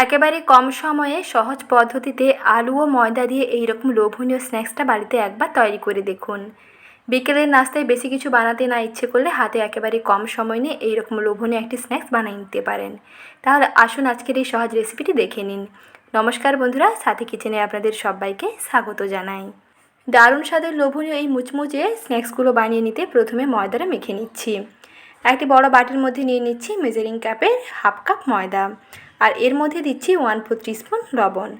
একেবারে কম সময়ে সহজ পদ্ধতিতে আলু ও ময়দা দিয়ে এই রকম লোভনীয় স্ন্যাক্সটা বাড়িতে একবার তৈরি করে দেখুন। বিকেলের নাস্তায় বেশি কিছু বানাতে না ইচ্ছে করলে হাতে একেবারে কম সময় নিয়ে এই রকম লোভনীয় একটি স্ন্যাক্স বানিয়ে নিতে পারেন। তাহলে আসুন আজকের এই সহজ রেসিপিটি দেখে নিন। নমস্কার বন্ধুরা, সাথী কিচেনে আপনাদের সবাইকে স্বাগত জানাই। দারুণ স্বাদের লোভনীয় এই মুচমুচে স্ন্যাক্সগুলো বানিয়ে নিতে প্রথমে ময়দাটা মেখে নিচ্ছি। একটি বড় বাটির মধ্যে নিয়ে নিচ্ছি মেজারিং কাপের হাফ কাপ ময়দা, আর এর মধ্যে দিচ্ছি 1/4 টিস্পুন লবণ,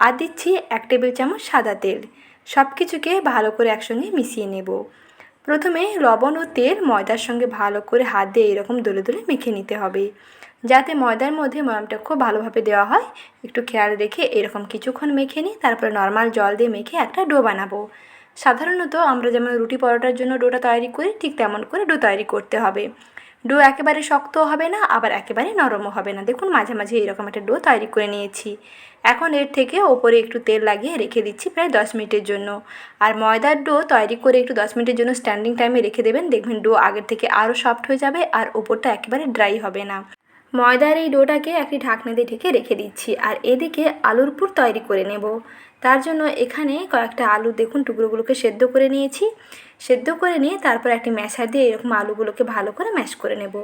আর দিচ্ছি 1 টেবিল চামচ সাদা তেল। সব কিছুকে ভালো করে একসঙ্গে মিশিয়ে নেব। প্রথমে লবণ ও তেল ময়দার সঙ্গে ভালো করে হাত দিয়ে এরকম দলে দলে মেখে নিতে হবে, যাতে ময়দার মধ্যে ময়ামটা খুব ভালোভাবে দেওয়া হয়। একটু খেয়াল রেখে এরকম কিছুক্ষণ মেখে নিই, তারপরে নর্মাল জল দিয়ে মেখে একটা ডো বানাবো। সাধারণত আমরা যেমন রুটি পরোটার জন্য ডোটা তৈরি করি, ঠিক তেমন করে ডো তৈরি করতে হবে। ডো একেবারে শক্তও হবে না, আবার একেবারে নরমও হবে না। দেখুন মাঝামাঝি এরকম একটা ডো তৈরি করে নিয়েছি। এখন এর থেকে ওপরে একটু তেল লাগিয়ে রেখে দিচ্ছি প্রায় 10 মিনিটের জন্য। আর ময়দার ডো তৈরি করে একটু 10 মিনিটের জন্য স্ট্যান্ডিং টাইমে রেখে দেবেন। দেখবেন ডো আগের থেকে আরও সফট হয়ে যাবে আর ওপরটা একেবারে ড্রাই হবে না। ময়দার এই ডোটাকে একটি ঢাকনা দিয়ে ঢেকে রেখে দিচ্ছি, আর এদিকে আলুর পুর তৈরি করে নেব। তার জন্য এখানে কয়েকটা আলু দেখুন টুকরোগুলোকে সেদ্ধ করে নিয়েছি। সেদ্ধ করে নিয়ে তারপর একটি ম্যাশার দিয়ে এরকম আলুগুলোকে ভালো করে ম্যাশ করে নেব।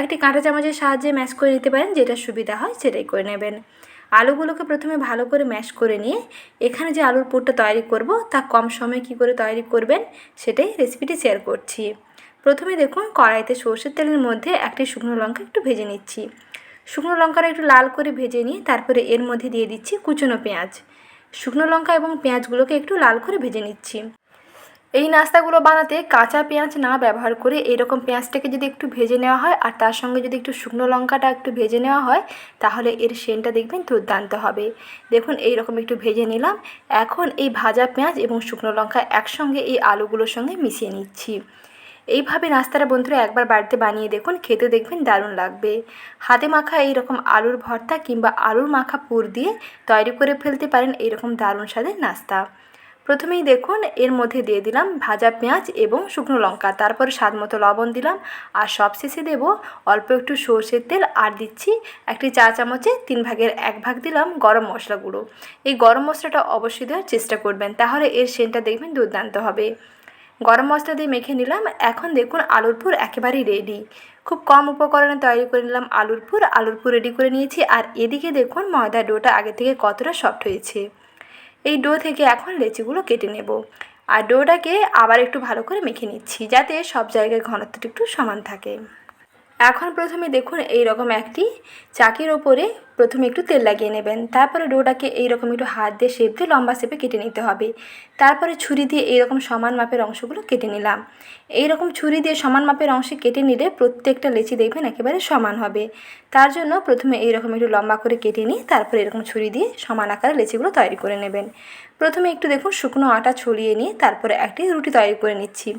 একটি কাঁটা চামচের সাহায্যে ম্যাশ করে নিতে পারেন, যেটা সুবিধা হয় সেটাই করে নেবেন। আলুগুলোকে প্রথমে ভালো করে ম্যাশ করে নিয়ে এখানে যে আলুর পুরটা তৈরি করব তা কম সময়ে কী করে তৈরি করবেন সেটাই রেসিপিটি শেয়ার করছি। প্রথমে দেখুন কড়াইতে সর্ষের তেলের মধ্যে একটি শুকনো লঙ্কা একটু ভেজে নিচ্ছি। শুকনো লঙ্কাটা একটু লাল করে ভেজে নিয়ে তারপরে এর মধ্যে দিয়ে দিচ্ছি কুচনো পেঁয়াজ। শুকনো লঙ্কা এবং পেঁয়াজগুলোকে একটু লাল করে ভেজে নিচ্ছি। এই নাস্তাগুলো বানাতে কাঁচা পেঁয়াজ না ব্যবহার করে এরকম পেঁয়াজটাকে যদি একটু ভেজে নেওয়া হয় আর তার সঙ্গে যদি একটু শুকনো লঙ্কাটা একটু ভেজে নেওয়া হয়, তাহলে এর সেন্টটা দেখবেন দুর্দান্ত হবে। দেখুন এইরকম একটু ভেজে নিলাম। এখন এই ভাজা পেঁয়াজ এবং শুকনো লঙ্কা একসঙ্গে এই আলুগুলোর সঙ্গে মিশিয়ে নিচ্ছি। এইভাবে নাস্তাটা বন্ধুরা একবার বাড়িতে বানিয়ে দেখুন, খেতে দেখবেন দারুণ লাগবে। হাতে মাখা এইরকম আলুর ভর্তা কিংবা আলুর মাখা পুর দিয়ে তৈরি করে ফেলতে পারেন এইরকম দারুণ স্বাদের নাস্তা। প্রথমেই দেখুন এর মধ্যে দিয়ে দিলাম ভাজা পেঁয়াজ এবং শুকনো লঙ্কা, তারপরে স্বাদ মতো লবণ দিলাম, আর সবশেষে দেব অল্প একটু সর্ষের তেল, আর দিচ্ছি একটি চা চামচে 3 ভাগের 1 ভাগ দিলাম গরম মশলা গুঁড়ো। এই গরম মশলাটা অবশ্যই দেওয়ার চেষ্টা করবেন, তাহলে এর সেন্টটা দেখবেন দুর্দান্ত হবে। গরম মশলা দিয়ে মেখে নিলাম। এখন দেখুন আলুর পুর একেবারেই রেডি। খুব কম উপকরণে তৈরি করে নিলাম আলুর পুর রেডি করে নিয়েছি। আর এদিকে দেখুন ময়দার ডোটা আগে থেকে কতটা সফট হয়েছে। এই ডো থেকে এখন লেচিগুলো কেটে নেব, আর ডোটাকে আবার একটু ভালো করে মেখে নিচ্ছি, যাতে সব জায়গায় ঘনত্বটা একটু সমান থাকে। এখন প্রথমে দেখুন এইরকম একটি চাকির ওপরে প্রথমে একটু তেল লাগিয়ে নেবেন। তারপরে ডোটাকে এইরকম একটু হাত দিয়ে শেপ দিয়ে লম্বা শেপে কেটে নিতে হবে। তারপরে ছুরি দিয়ে এইরকম সমান মাপের অংশগুলো কেটে নিলাম। এইরকম ছুরি দিয়ে সমান মাপের অংশে কেটে নিলে প্রত্যেকটা লেচি দেখবেন একেবারে সমান হবে। তার জন্য প্রথমে এইরকম একটু লম্বা করে কেটে নিয়ে তারপরে এরকম ছুরি দিয়ে সমান আকারে লেচিগুলো তৈরি করে নেবেন। প্রথমে একটু দেখুন শুকনো আটা ছড়িয়ে নিয়ে তারপরে একটি রুটি তৈরি করে নিচ্ছি।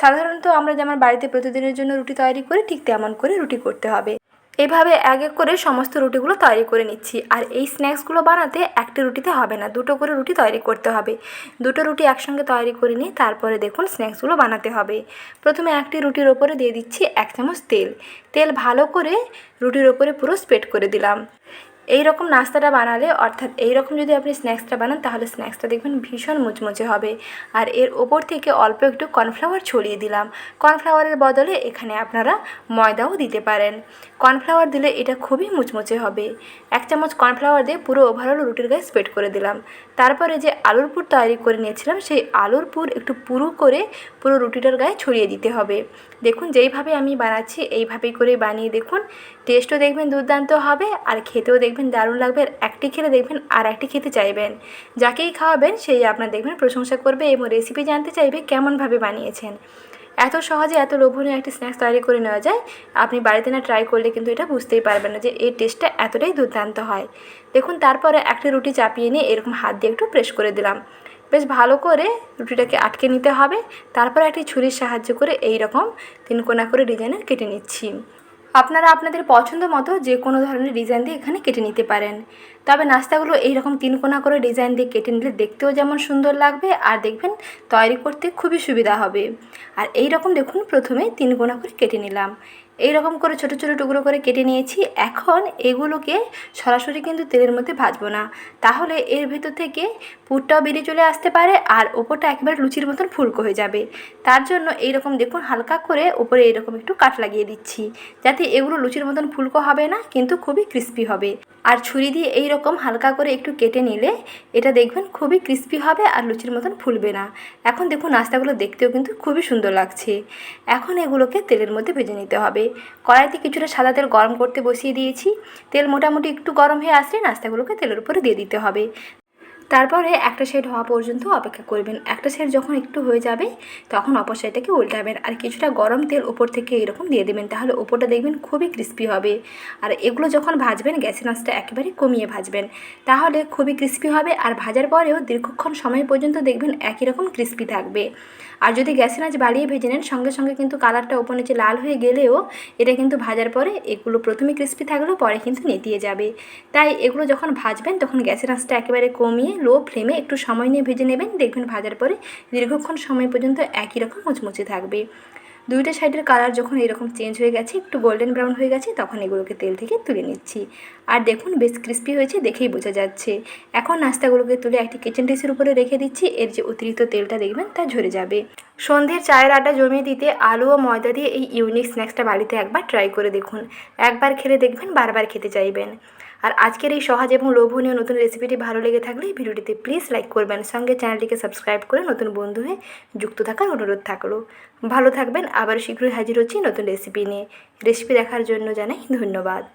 সাধারণত আমরা যেমন বাড়িতে প্রতিদিনের জন্য রুটি তৈরি করি, ঠিক তেমন করে রুটি করতে হবে। এভাবে এক এক করে সমস্ত রুটিগুলো তৈরি করে নিচ্ছি। আর এই স্ন্যাক্সগুলো বানাতে একটি রুটিতে হবে না, দুটো করে রুটি তৈরি করতে হবে। দুটো রুটি একসঙ্গে তৈরি করে নিয়ে তারপরে দেখুন স্ন্যাক্সগুলো বানাতে হবে। প্রথমে একটি রুটির ওপরে দিয়ে দিচ্ছি 1 চামচ তেল। তেল ভালো করে রুটির ওপরে পুরো স্প্রেড করে দিলাম। এই রকম নাস্তাটা বানালে, অর্থাৎ এই রকম যদি আপনি স্ন্যাক্সটা বানান, তাহলে স্ন্যাক্সটা দেখবেন ভীষণ মুচমুচে হবে। আর এর ওপর থেকে অল্প একটু কর্নফ্লাওয়ার ছড়িয়ে দিলাম। কর্নফ্লাওয়ারের বদলে এখানে আপনারা ময়দাও দিতে পারেন। কর্নফ্লাওয়ার দিলে এটা খুবই মুচমুচে হবে। 1 চামচ কর্নফ্লাওয়ার দিয়ে পুরো ওভারঅল রুটির গায়ে স্প্রেড করে দিলাম। তারপরে যে আলুর পুর তৈরি করে নিয়েছিলাম, সেই আলুর পুর একটু পুরু করে পুরো রুটিটার গায়ে ছড়িয়ে দিতে হবে। দেখুন যেইভাবে আমি বানাচ্ছি এইভাবেই করে বানিয়ে দেখুন, টেস্টও দেখবেন দুর্দান্ত হবে আর খেতেও দেখবেন দারুণ লাগবে। একটি খেলে দেখবেন আর একটি খেতে চাইবেন। যাকেই খাওয়াবেন সেই আপনার দেখবেন প্রশংসা করবে এবং রেসিপি জানতে চাইবে কেমনভাবে বানিয়েছেন। এত সহজে এত লোভনীয় একটি স্ন্যাক্স তৈরি করে নেওয়া যায়। আপনি বাড়িতে না ট্রাই করলে কিন্তু এটা বুঝতেই পারবেন না যে এর টেস্টটা এতটাই দুর্দান্ত হয়। দেখুন তারপরে একটি রুটি চাপিয়ে নিয়ে এরকম হাত দিয়ে একটু প্রেস করে দিলাম। বেশ ভালো করে রুটিটাকে আটকে নিতে হবে। তারপরে একটি ছুরির সাহায্য করে এই রকম 3 কোনা করে ডিজাইনের কেটে নিচ্ছি। আপনারা আপনাদের পছন্দ মতো যে কোনো ধরনের ডিজাইন দিয়ে এখানে কেটে নিতে পারেন। তবে নাস্তাগুলো এইরকম 3 কোনা করে ডিজাইন দিয়ে কেটে নিলে দেখতেও যেমন সুন্দর লাগবে, আর দেখবেন তৈরি করতে খুবই সুবিধা হবে। আর এই রকম দেখুন প্রথমে 3 কোনা করে কেটে নিলাম। এই রকম করে ছোটো ছোটো টুকরো করে কেটে নিয়েছি। এখন এগুলোকে সরাসরি কিন্তু তেলের মধ্যে ভাজবো না, তাহলে এর ভেতর থেকে পুরটাও বেরিয়ে চলে আসতে পারে আর ওপরটা একেবারে লুচির মতন ফুলকো হয়ে যাবে। তার জন্য এইরকম দেখুন হালকা করে ওপরে এরকম একটু কাট লাগিয়ে দিচ্ছি, যাতে এগুলো লুচির মতন ফুলকো হবে না কিন্তু খুবই ক্রিস্পি হবে। আর ছুরি দিয়ে এই রকম হালকা করে একটু কেটে নিলে এটা দেখবেন খুবই ক্রিস্পি হবে আর লুচির মতন ফুলবে না। এখন দেখুন নাস্তাগুলো দেখতেও কিন্তু খুবই সুন্দর লাগছে। এখন এগুলোকে তেলের মধ্যে ভেজে নিতে হবে। কড়াইতে কিছুটা সাদা তেল গরম করতে বসিয়ে দিয়েছি। তেল মোটামুটি একটু গরম হয়ে আসলে নাস্তাগুলোকে তেলের উপরে দিয়ে দিতে হবে। তারপরে একটা সাইড হওয়া পর্যন্ত অপেক্ষা করবেন। একটা সাইড যখন একটু হয়ে যাবে তখন অপর সাইডটাকে উল্টাবেন আর কিছুটা গরম তেল ওপর থেকে এরকম দিয়ে দেবেন, তাহলে ওপরটা দেখবেন খুবই ক্রিস্পি হবে। আর এগুলো যখন ভাজবেন গ্যাসের আঁচটা একেবারে কমিয়ে ভাজবেন, তাহলে খুবই ক্রিস্পি হবে আর ভাজার পরেও দীর্ঘক্ষণ সময় পর্যন্ত দেখবেন একই রকম ক্রিস্পি থাকবে। আর যদি গ্যাসের আঁচ বাড়িয়ে ভেজে নেন সঙ্গে সঙ্গে কিন্তু কালারটা ওপর নিচে লাল হয়ে গেলেও এটা কিন্তু ভাজার পরে এগুলো প্রথমে ক্রিস্পি থাকলেও পরে কিন্তু নেতিয়ে যাবে। তাই এগুলো যখন ভাজবেন তখন গ্যাসের আঁচটা একেবারে কমিয়ে লো ফ্লেমে একটু সময় নিয়ে ভেজে নেবেন, দেখবেন ভাজার পরে দীর্ঘক্ষণ সময় পর্যন্ত একই রকম মুচমুচে থাকবে। দুইটা সাইডের কালার যখন এরকম চেঞ্জ হয়ে গেছে, একটু গোল্ডেন ব্রাউন হয়ে গেছে, তখন এগুলোকে তেল থেকে তুলে নিচ্ছি। আর দেখুন বেশ ক্রিস্পি হয়েছে, দেখেই বোঝা যাচ্ছে। এখন নাস্তাগুলোকে তুলে একটি কিচেন ডিশের উপরে রেখে দিচ্ছি, এর যে অতিরিক্ত তেলটা দেখবেন তা ঝরে যাবে। সন্ধ্যের চায়ের আড্ডা জমিয়ে দিতে আলু ও ময়দা দিয়ে এই ইউনিক স্ন্যাক্সটা বাড়িতে একবার ট্রাই করে দেখুন। একবার খেলে দেখবেন বারবার খেতে চাইবেন। আর আজকের এই সহজ এবং লোভনীয় নতুন রেসিপিটি ভালো লেগে থাকলে ভিডিওটিতে প্লিজ লাইক করবেন, সঙ্গে চ্যানেলটিকে সাবস্ক্রাইব করে নতুন বন্ধু হয়ে যুক্ত থাকার অনুরোধ থাকলো। ভালো থাকবেন, আবার শীঘ্রই হাজির হচ্ছি নতুন রেসিপি নিয়ে। রেসিপি দেখার জন্য জানাই ধন্যবাদ।